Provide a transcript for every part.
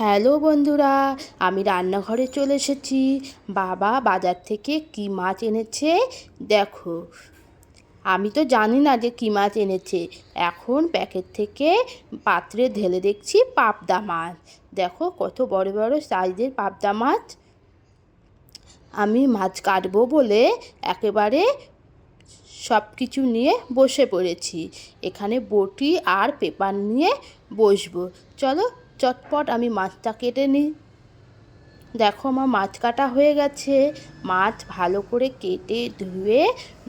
Hello বন্ধুরা, আমি রান্নাঘরে চলে এসেছি। বাবা বাজার থেকে কী মাছ এনেছে দেখো। আমি তো জানি না যে কী মাছ এনেছে। এখন প্যাকেট থেকে পাত্রে ঢেলে দেখছি পাবদা মাছ। দেখো কত বড় বড় সাইজের পাবদা মাছ। আমি মাছ কাটবো বলে একেবারে সব কিছু নিয়ে বসে পড়েছি। এখানে বটি আর পেপার নিয়ে বসবো। চলো চটপট আমি মাছটা কেটে নিই। দেখো আমার মাছ কাটা হয়ে গেছে। মাছ ভালো করে কেটে ধুয়ে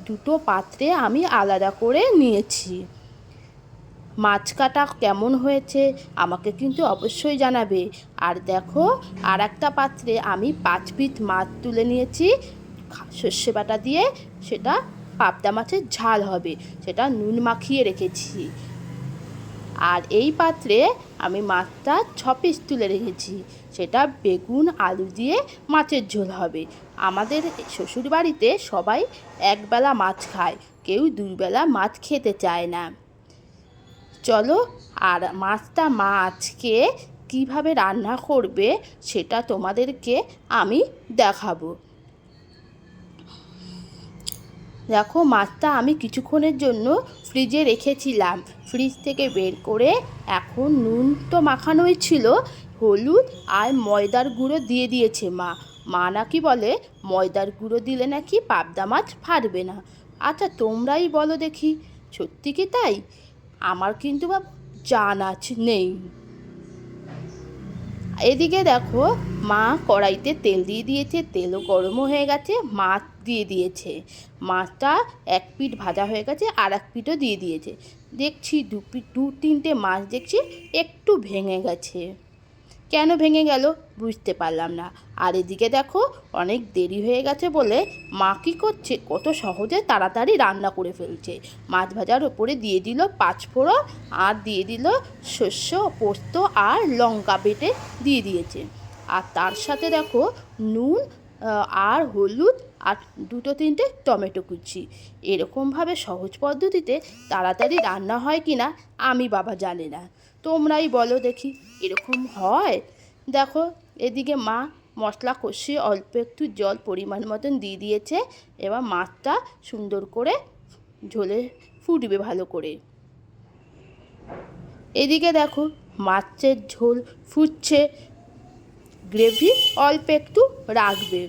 দুটো পাত্রে আমি আলাদা করে নিয়েছি। মাছ কাটা কেমন হয়েছে আমাকে কিন্তু অবশ্যই জানাবে। আর দেখো আর একটা পাত্রে আমি 5 পিস মাছ তুলে নিয়েছি সর্ষে বাটা দিয়ে। সেটা পাবদা মাছের ঝাল হবে, সেটা নুন মাখিয়ে রেখেছি। আর এই পাত্রে আমি মাছটা 6 পিস তুলে রেখেছি, সেটা বেগুন আলু দিয়ে মাছের ঝোল হবে। আমাদের শ্বশুরবাড়িতে সবাই একবেলা মাছ খায়, কেউ দুবেলা মাছ খেতে চায় না। চলো, আর মাছটা মা আজকে কীভাবে রান্না করবে সেটা তোমাদেরকে আমি দেখাবো। দেখো মাছটা আমি কিছুক্ষণের জন্য ফ্রিজে রেখেছিলাম। ফ্রিজ থেকে বের করে এখন নুন তো মাখানোই ছিল, হলুদ আর ময়দার গুঁড়ো দিয়ে দিয়েছে মা নাকি বলে ময়দার গুঁড়ো দিলে নাকি পাবদা মাছ ফাটবে না। আচ্ছা তোমরাই বলো দেখি, সত্যি কি তাই? আমার কিন্তু জানা নেই। এদিকে দেখো মা কড়াইতে তেল দিয়ে দিয়েছে, তেলও গরমও হয়ে গেছে, মাছ দিয়ে দিয়েছে। মাছটা এক পিঠ ভাজা হয়ে গেছে, আর এক পিঠও দিয়ে দিয়েছে। দেখছি দু তিনটে মাছ দেখছি একটু ভেঙে গেছে। কেন ভেঙে গেল বুঝতে পারলাম না। আর এদিকে দেখো অনেক দেরি হয়ে গেছে বলে মা কী করছে, কত সহজে তাড়াতাড়ি রান্না করে ফেলছে। মাছ ভাজার ওপরে দিয়ে দিল 5 ফোড়ন, আর দিয়ে দিল শস্য পোস্ত আর লঙ্কা বেটে দিয়ে দিয়েছে। আর তার সাথে দেখো নুন আর হলুদ আর 2-3টে টমেটো কুচি। এরকমভাবে সহজ পদ্ধতিতে তাড়াতাড়ি রান্না হয় কি না আমি বাবা জানি না, তোমরাই বলো দেখি এরকম হয়? দেখো এদিকে মা মশলা কষিয়ে অল্প একটু জল পরিমাণ মতন দিয়ে দিয়েছে। এবার মাছটা সুন্দর করে ঝোলে ফুটবে ভালো করে। এদিকে দেখো মাছের ঝোল ফুটছে, গ্রেভি অল্প একটু রাখবে।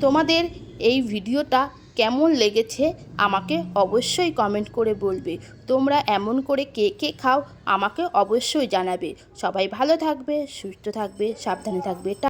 তোমাদের এই ভিডিওটা কেমন লেগেছে আমাকে অবশ্যই কমেন্ট করে বলবে। তোমরা এমন করে কে কে খাও আমাকে অবশ্যই জানাবে। সবাই ভালো থাকবে, সুস্থ থাকবে, সাবধানে থাকবে।